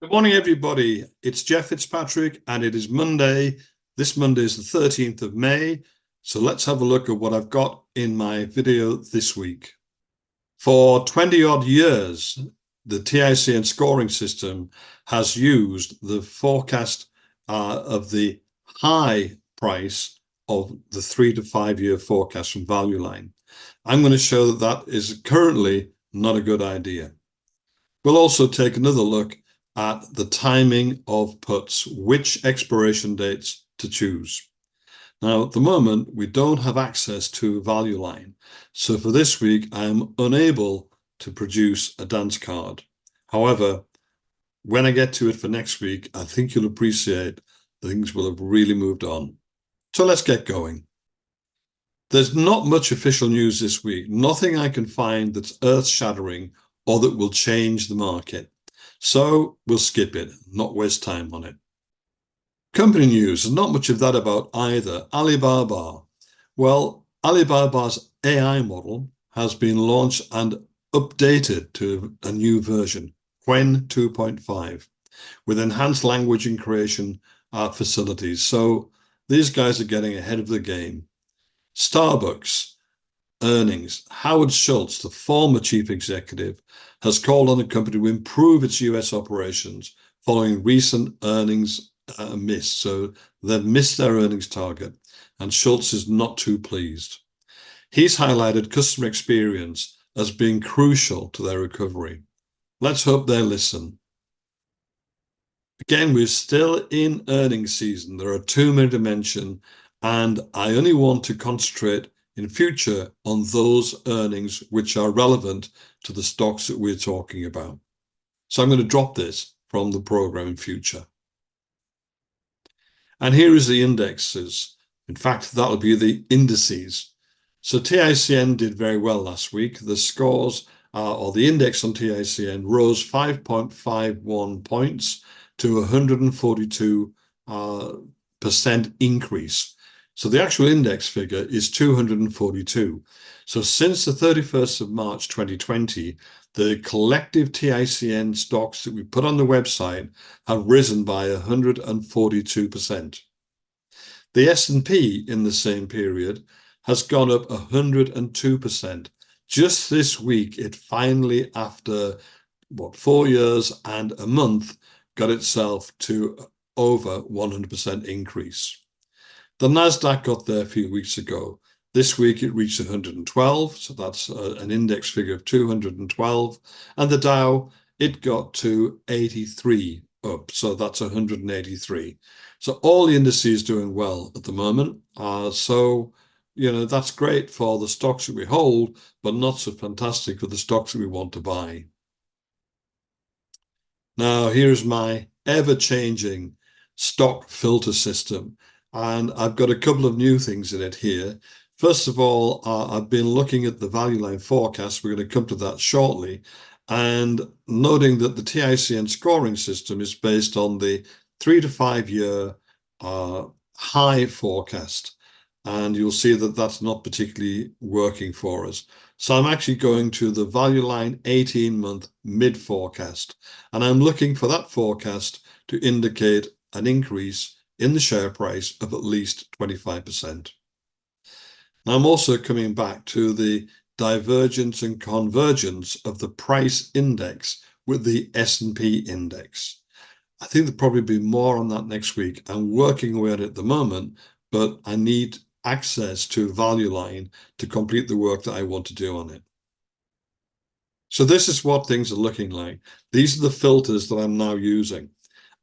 Good morning, everybody. It's Jeff Fitzpatrick, and it is Monday. This Monday is the 13th of May. So let's have a look at what I've got in my video this week. For 20 odd years, the TICN scoring system has used the forecast of the high price of the 3 to 5 year forecast from Value Line. I'm going to show that that is currently not a good idea. We'll also take another look at the timing of puts, which expiration dates to choose. Now, at the moment, we don't have access to Value Line. So for this week, I am unable to produce a dance card. However, when I get to it for next week, I think you'll appreciate things will have really moved on. So let's get going. There's not much official news this week, nothing I can find that's earth-shattering or that will change the market. So we'll skip it, not waste time on it. Company news, there's not much of that about either. Alibaba. Well, Alibaba's AI model has been launched and updated to a new version, Qwen 2.5, with enhanced language and creation facilities. So these guys are getting ahead of the game. Starbucks earnings. Howard Schultz, the former chief executive, has called on the company to improve its US operations following recent earnings miss. So they've missed their earnings target, and Schultz is not too pleased. He's highlighted customer experience as being crucial to their recovery. Let's hope they listen. Again, we're still in earnings season. There are too many to mention, and I only want to concentrate in future on those earnings which are relevant to the stocks that we're talking about. So I'm going to drop this from the program in future. And here is the indexes. In fact, that'll be the indices. So TICN did very well last week. The scores or the index on TICN rose 5.51 points to 142% increase. So the actual index figure is 242. So since the 31st of March 2020, the collective TICN stocks that we put on the website have risen by 142%. The S&P in the same period has gone up 102%. Just this week, it finally, after 4 years and a month, got itself to over 100% increase. The Nasdaq got there a few weeks ago. This week it reached 112, so that's an index figure of 212. And the Dow, it got to 83 up, so that's 183. So all the indices doing well at the moment. So, that's great for the stocks that we hold, but not so fantastic for the stocks that we want to buy. Now, here's my ever-changing stock filter system. And I've got a couple of new things in it here. First of all, I've been looking at the Value Line forecast. We're going to come to that shortly. And noting that the TICN scoring system is based on the 3 to 5 year high forecast. And you'll see that that's not particularly working for us. So I'm actually going to the Value Line 18-month mid forecast. And I'm looking for that forecast to indicate an increase in the share price of at least 25%. Now, I'm also coming back to the divergence and convergence of the price index with the S&P index. I think there'll probably be more on that next week. I'm working away at it at the moment, but I need access to Value Line to complete the work that I want to do on it. So this is what things are looking like. These are the filters that I'm now using.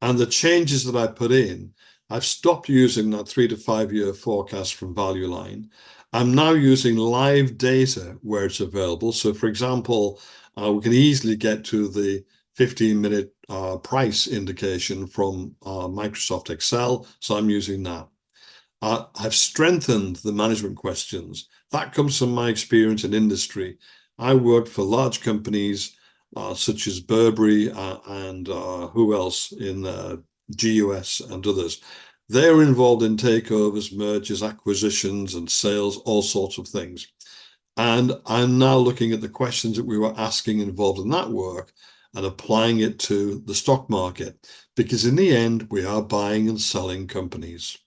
And the changes that I put in, I've stopped using that 3 to 5 year forecast from Value Line. I'm now using live data where it's available. So for example, we can easily get to the 15-minute price indication from Microsoft Excel. So I'm using that. I've strengthened the management questions. That comes from my experience in industry. I worked for large companies such as Burberry and who else in GUS and others. They're involved in takeovers, mergers, acquisitions, and sales, all sorts of things. And I'm now looking at the questions that we were asking involved in that work and applying it to the stock market, because in the end, we are buying and selling companies.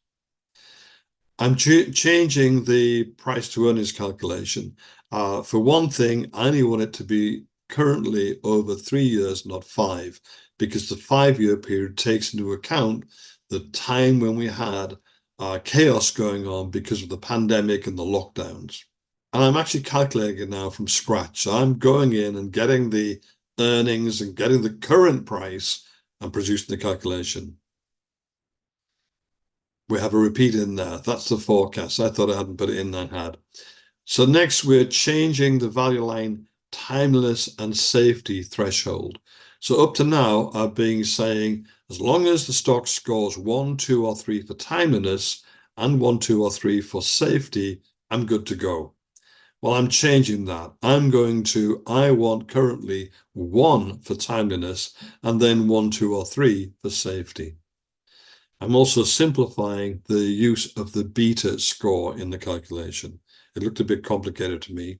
I'm changing the price to earnings calculation. For one thing, I only want it to be currently over 3 years, not 5, because the 5-year period takes into account the time when we had chaos going on because of the pandemic and the lockdowns. And I'm actually calculating it now from scratch. So I'm going in and getting the earnings and getting the current price and producing the calculation. We have a repeat in there. That's the forecast. I thought I hadn't put it in, I had. So next, we're changing the value line timeliness and safety threshold. So up to now, I've been saying, as long as the stock scores 1, 2, or 3 for timeliness and 1, 2, or 3 for safety, I'm good to go. Well, I'm changing that. I want currently 1 for timeliness and then 1, 2, or 3 for safety. I'm also simplifying the use of the beta score in the calculation. It looked a bit complicated to me.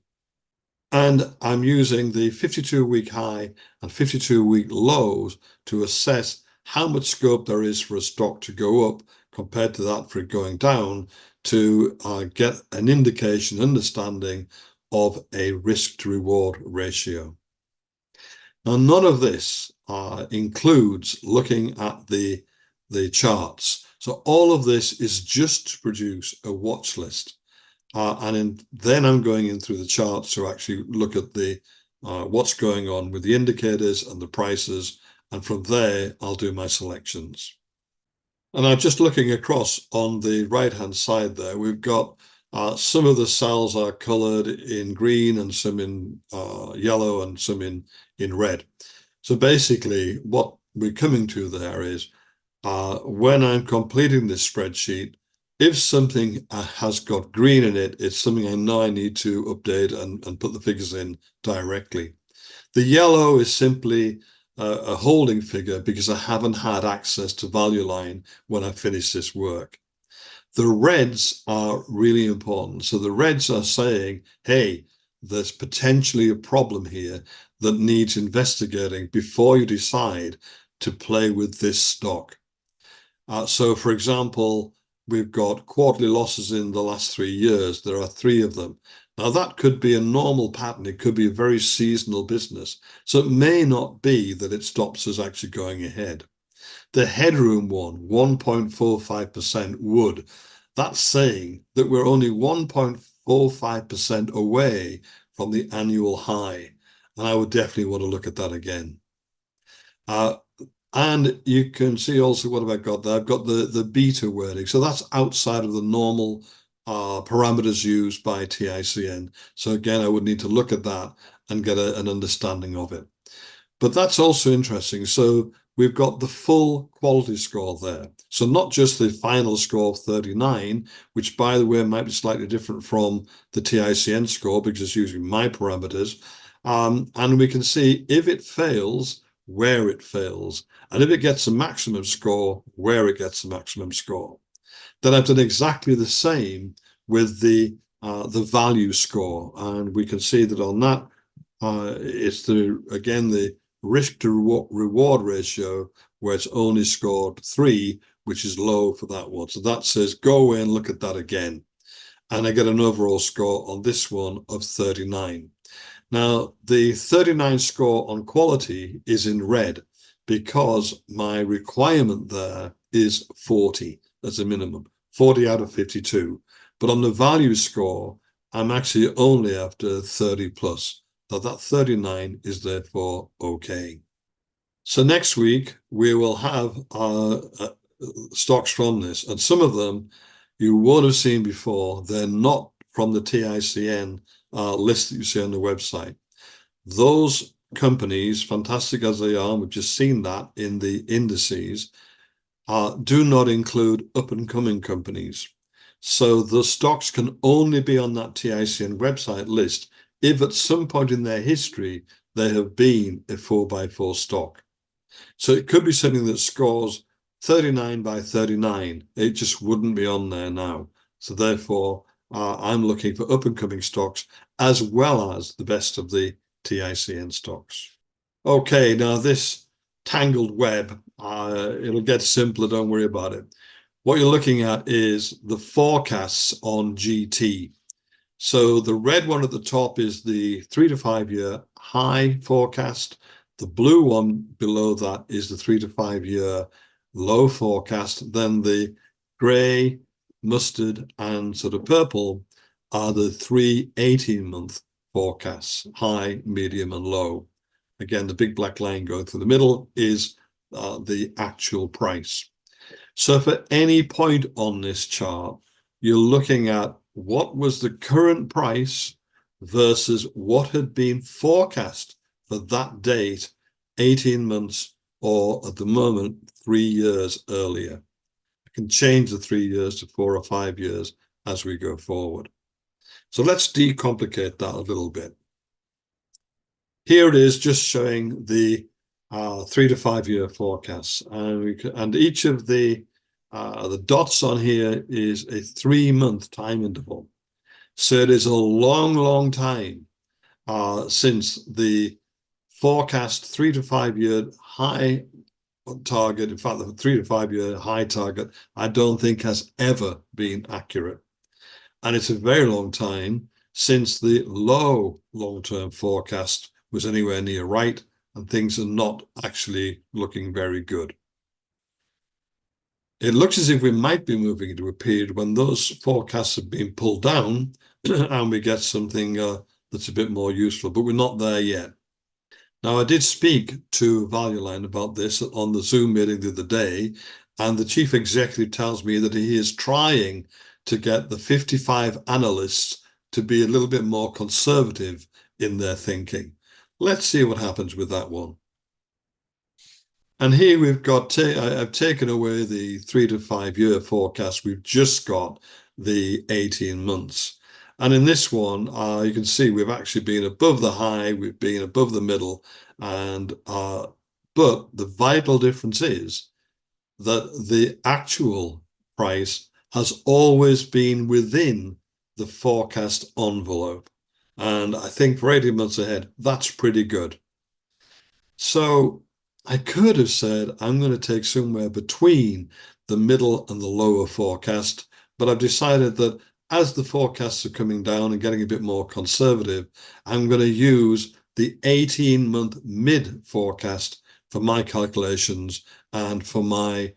And I'm using the 52-week high and 52-week lows to assess how much scope there is for a stock to go up compared to that for it going down, to get an indication, understanding of a risk to reward ratio. Now, none of this includes looking at the charts. So all of this is just to produce a watch list. Then I'm going in through the charts to actually look at the what's going on with the indicators and the prices. And from there, I'll do my selections. And I'm just looking across on the right-hand side there. We've got some of the cells are colored in green and some in yellow and some in red. So basically, what we're coming to there is when I'm completing this spreadsheet, if something has got green in it, it's something I know I need to update and put the figures in directly. The yellow is simply a holding figure because I haven't had access to value line when I finish this work. The reds are really important. So the reds are saying, hey, there's potentially a problem here that needs investigating before you decide to play with this stock. So for example, we've got quarterly losses in the last 3 years. There are 3 of them. Now that could be a normal pattern. It could be a very seasonal business. So it may not be that it stops us actually going ahead. The headroom one, 1.45% would. That's saying that we're only 1.45% away from the annual high. And I would definitely want to look at that again. And you can see also what have I got there? I've got the beta wording. So that's outside of the normal parameters used by TICN. So again, I would need to look at that and get an understanding of it. But that's also interesting. So we've got the full quality score there. So not just the final score of 39, which by the way might be slightly different from the TICN score because it's using my parameters. And we can see if it fails, where it fails, and if it gets a maximum score, where it gets a maximum score. Then I've done exactly the same with the value score, and we can see that on that it's again the risk to reward ratio where it's only scored 3, which is low for that one. So that says go away and look at that again, and I get an overall score on this one of 39. Now, the 39 score on quality is in red because my requirement there is 40 as a minimum, 40 out of 52. But on the value score, I'm actually only after 30 plus. So that 39 is therefore okay. So next week, we will have stocks from this, and some of them you won't have seen before. They're not from the TICN list that you see on the website. Those companies, fantastic as they are, we've just seen that in the indices, do not include up-and-coming companies. So the stocks can only be on that TICN website list if at some point in their history they have been a 4x4 stock. So it could be something that scores 39 by 39. It just wouldn't be on there now. So therefore, I'm looking for up-and-coming stocks as well as the best of the TICN stocks. Okay, now this tangled web, it'll get simpler, don't worry about it. What you're looking at is the forecasts on GT. So the red one at the top is the 3 to 5 year high forecast. The blue one below that is the 3 to 5 year low forecast. Then the gray, mustard, and sort of purple are the three 18-month forecasts, high, medium, and low. Again, the big black line going through the middle is the actual price. So for any point on this chart, you're looking at what was the current price versus what had been forecast for that date 18 months or at the moment 3 years earlier. I can change the 3 years to 4 or 5 years as we go forward. So let's decomplicate that a little bit. Here it is just showing the 3 to 5 year forecasts, and each of the dots on here is a 3 month time interval. So it is a long, long time since the forecast 3 to 5 year high target, in fact, the 3 to 5 year high target, I don't think has ever been accurate. And it's a very long time since the low long-term forecast was anywhere near right, and things are not actually looking very good. It looks as if we might be moving into a period when those forecasts have been pulled down and we get something that's a bit more useful, but we're not there yet. Now, I did speak to Value Line about this on the Zoom meeting the other day, and the chief executive tells me that he is trying to get the 55 analysts to be a little bit more conservative in their thinking. Let's see what happens with that one. And here we've got, I've taken away the 3 to 5 year forecast. We've just got the 18 months. And in this one, you can see we've actually been above the high, we've been above the middle, and but the vital difference is that the actual price has always been within the forecast envelope. And I think for 18 months ahead, that's pretty good. So I could have said, I'm going to take somewhere between the middle and the lower forecast, but I've decided that as the forecasts are coming down and getting a bit more conservative, I'm going to use the 18-month mid forecast for my calculations and for my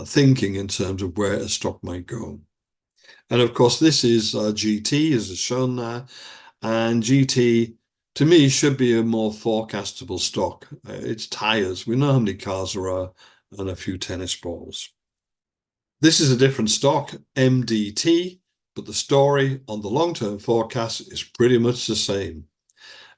thinking in terms of where a stock might go. And of course, this is GT, as is shown there, and GT to me should be a more forecastable stock. It's tires. We know how many cars there are and a few tennis balls. This is a different stock, MDT, but the story on the long-term forecast is pretty much the same.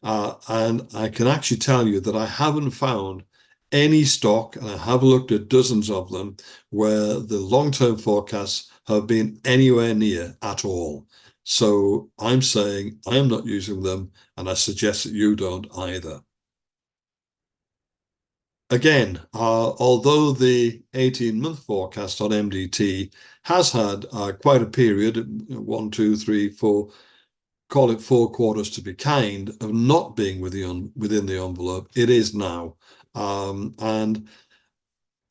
And I can actually tell you that I haven't found any stock, and I have looked at dozens of them, where the long-term forecasts have been anywhere near at all. So I'm saying I'm not using them, and I suggest that you don't either. Again, although the 18-month forecast on MDT has had quite a period, 1, 2, 3, 4, call it 4 quarters to be kind, of not being within the envelope, it is now. And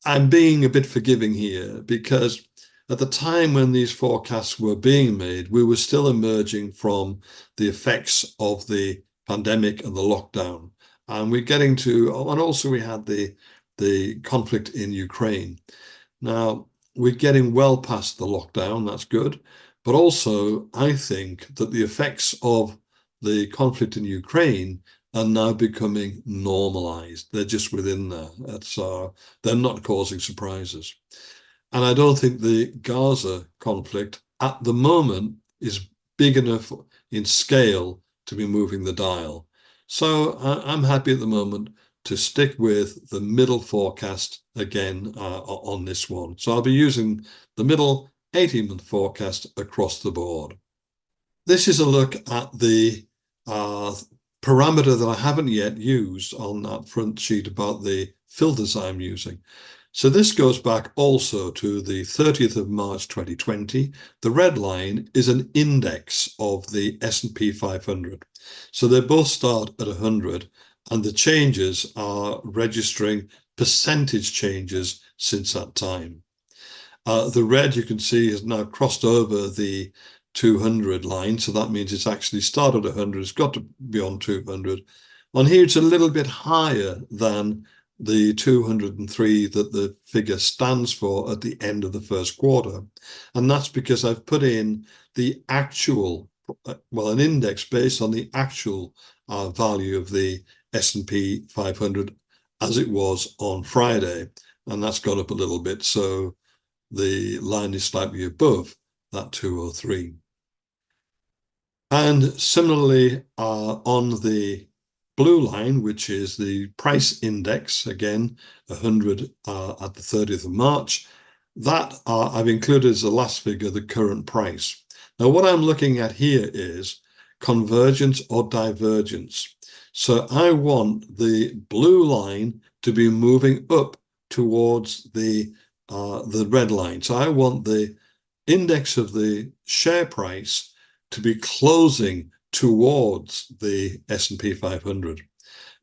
I'm being a bit forgiving here because at the time when these forecasts were being made, we were still emerging from the effects of the pandemic and the lockdown. And we're getting to, and also we had the conflict in Ukraine. Now, we're getting well past the lockdown, that's good. But also, I think that the effects of the conflict in Ukraine are now becoming normalized. They're just within there. They're not causing surprises. And I don't think the Gaza conflict at the moment is big enough in scale to be moving the dial. So I'm happy at the moment to stick with the middle forecast again on this one. So I'll be using the middle 18-month forecast across the board. This is a look at the parameter that I haven't yet used on that front sheet about the filters I'm using. So this goes back also to the 30th of March 2020. The red line is an index of the S&P 500. So they both start at 100, and the changes are registering percentage changes since that time. The red you can see has now crossed over the 200 line, so that means it's actually started at 100. It's got to be on 200. On here, it's a little bit higher than the 203 that the figure stands for at the end of the first quarter. And that's because I've put in the actual, well, an index based on the actual value of the S&P 500 as it was on Friday. And that's gone up a little bit. So the line is slightly above that 203. And similarly, on the blue line, which is the price index, again, 100 at the 30th of March, that I've included as the last figure, the current price. Now, what I'm looking at here is convergence or divergence. So I want the blue line to be moving up towards the red line. So I want the index of the share price to be closing towards the S&P 500.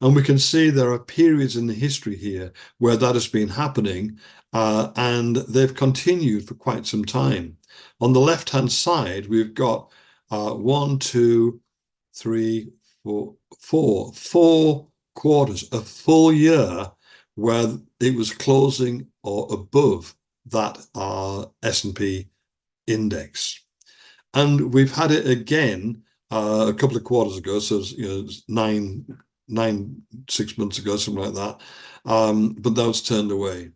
And we can see there are periods in the history here where that has been happening, and they've continued for quite some time. On the left-hand side, we've got 1, 2, 3, 4 quarters, a full year where it was closing or above that S&P index. And we've had it again a couple of quarters ago, so it's, 6 months ago, something like that. But that was turned away.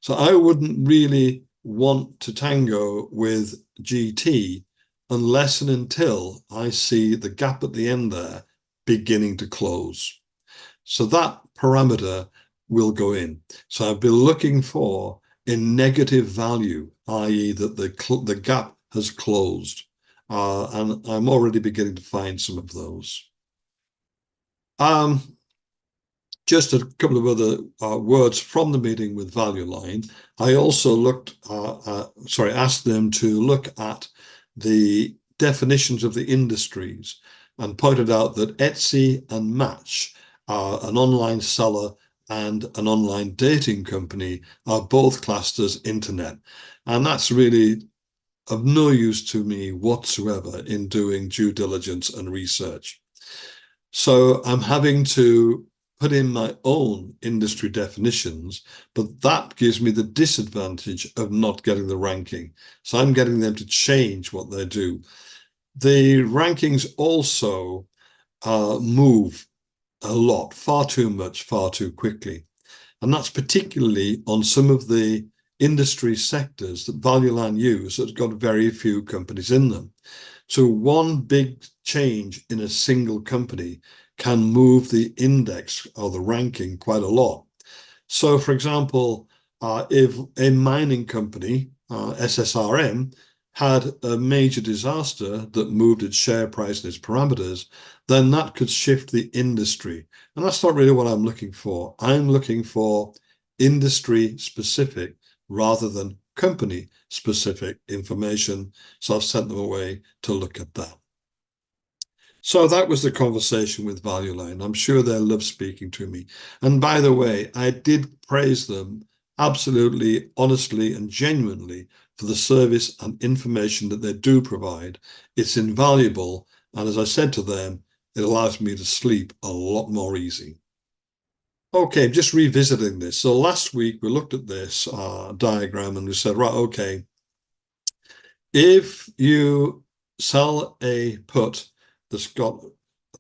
So I wouldn't really want to tango with GT unless and until I see the gap at the end there beginning to close. So that parameter will go in. So I've been looking for a negative value, i.e. that the gap has closed. And I'm already beginning to find some of those. Just a couple of other words from the meeting with Value Line. I also asked them to look at the definitions of the industries and pointed out that Etsy and Match, an online seller and an online dating company, are both classed as internet. And that's really of no use to me whatsoever in doing due diligence and research. So I'm having to put in my own industry definitions, but that gives me the disadvantage of not getting the ranking. So I'm getting them to change what they do. The rankings also move a lot, far too much, far too quickly. And that's particularly on some of the industry sectors that Value Line use that's got very few companies in them. So one big change in a single company can move the index or the ranking quite a lot. So for example, if a mining company, SSRM, had a major disaster that moved its share price and its parameters, then that could shift the industry. And that's not really what I'm looking for. I'm looking for industry specific rather than company specific information. So I've sent them away to look at that. So that was the conversation with Value Line. I'm sure they love speaking to me. And by the way, I did praise them absolutely, honestly, and genuinely for the service and information that they do provide. It's invaluable. And as I said to them, it allows me to sleep a lot more easy. Okay, just revisiting this. So last week we looked at this diagram and we said, right, okay, if you sell a put that's got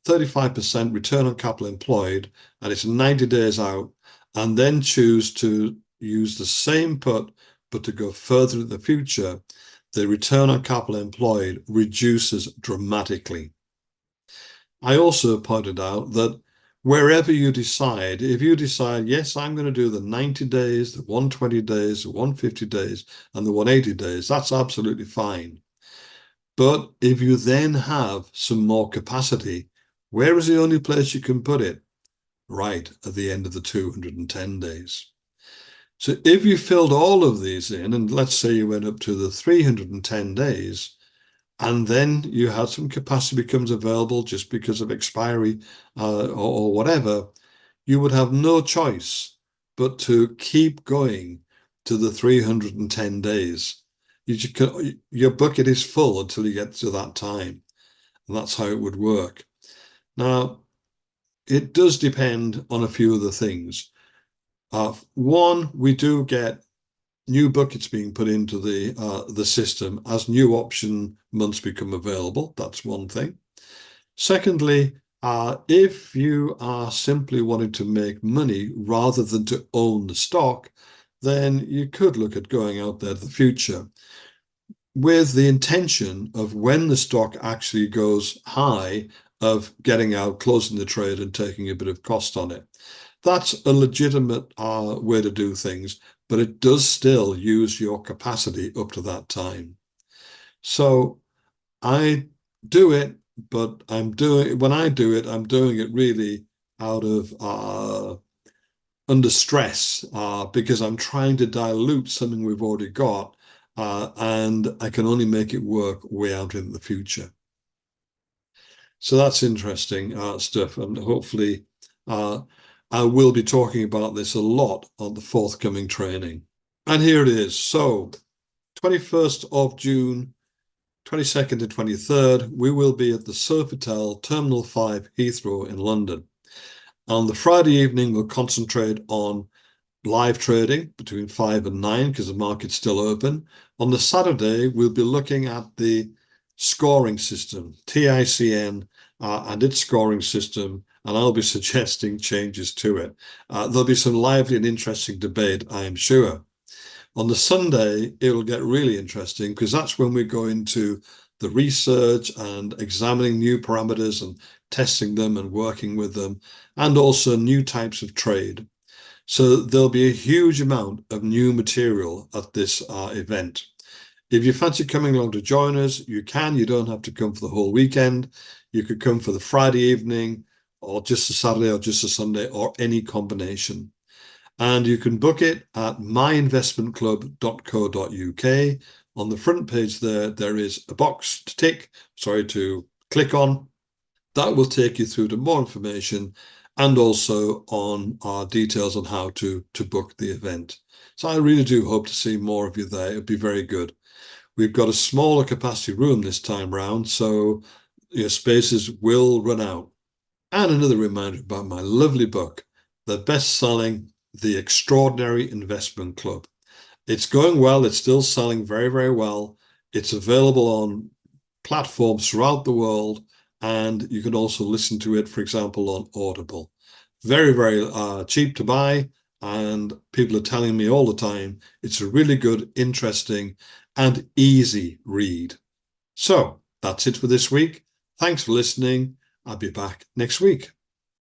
35% return on capital employed and it's 90 days out, and then choose to use the same put but to go further in the future, the return on capital employed reduces dramatically. I also pointed out that wherever you decide, if you decide, yes, I'm going to do the 90 days, the 120 days, the 150 days, and the 180 days, that's absolutely fine. But if you then have some more capacity, where is the only place you can put it? Right at the end of the 210 days. So if you filled all of these in, and let's say you went up to the 310 days, and then you had some capacity becomes available just because of expiry or whatever, you would have no choice but to keep going to the 310 days. Your bucket is full until you get to that time. And that's how it would work. Now, it does depend on a few other things. One, we do get new buckets being put into the system as new option months become available. That's one thing. Secondly, if you are simply wanting to make money rather than to own the stock, then you could look at going out there to the future with the intention of when the stock actually goes high, of getting out, closing the trade and taking a bit of cost on it. That's a legitimate way to do things, but it does still use your capacity up to that time. So I do it, but when I do it, I'm doing it really out of under stress, because I'm trying to dilute something we've already got, and I can only make it work way out in the future. So that's interesting stuff, and hopefully I will be talking about this a lot on the forthcoming training. And here it is. So 21st of June, 22nd and 23rd, we will be at the Sofitel Terminal 5 Heathrow in London. On the Friday evening, we'll concentrate on live trading between 5 and 9 because the market's still open. On the Saturday, we'll be looking at the scoring system, TICN, and its scoring system, and I'll be suggesting changes to it. There'll be some lively and interesting debate, I am sure. On the Sunday, it'll get really interesting because that's when we go into the research and examining new parameters and testing them and working with them, and also new types of trade. So there'll be a huge amount of new material at this event. If you fancy coming along to join us, you can. You don't have to come for the whole weekend. You could come for the Friday evening, or just a Saturday, or just a Sunday, or any combination. And you can book it at myinvestmentclub.co.uk. On the front page there is a box to click on. That will take you through to more information and also on our details on how to book the event. So I really do hope to see more of you there. It'd be very good. We've got a smaller capacity room this time round, so your spaces will run out. And another reminder about my lovely book, the best-selling The Extraordinary Investment Club. It's going well. It's still selling very, very well. It's available on platforms throughout the world, and you can also listen to it, for example, on Audible. Very, very cheap to buy, and people are telling me all the time it's a really good, interesting, and easy read. So that's it for this week. Thanks for listening. I'll be back next week.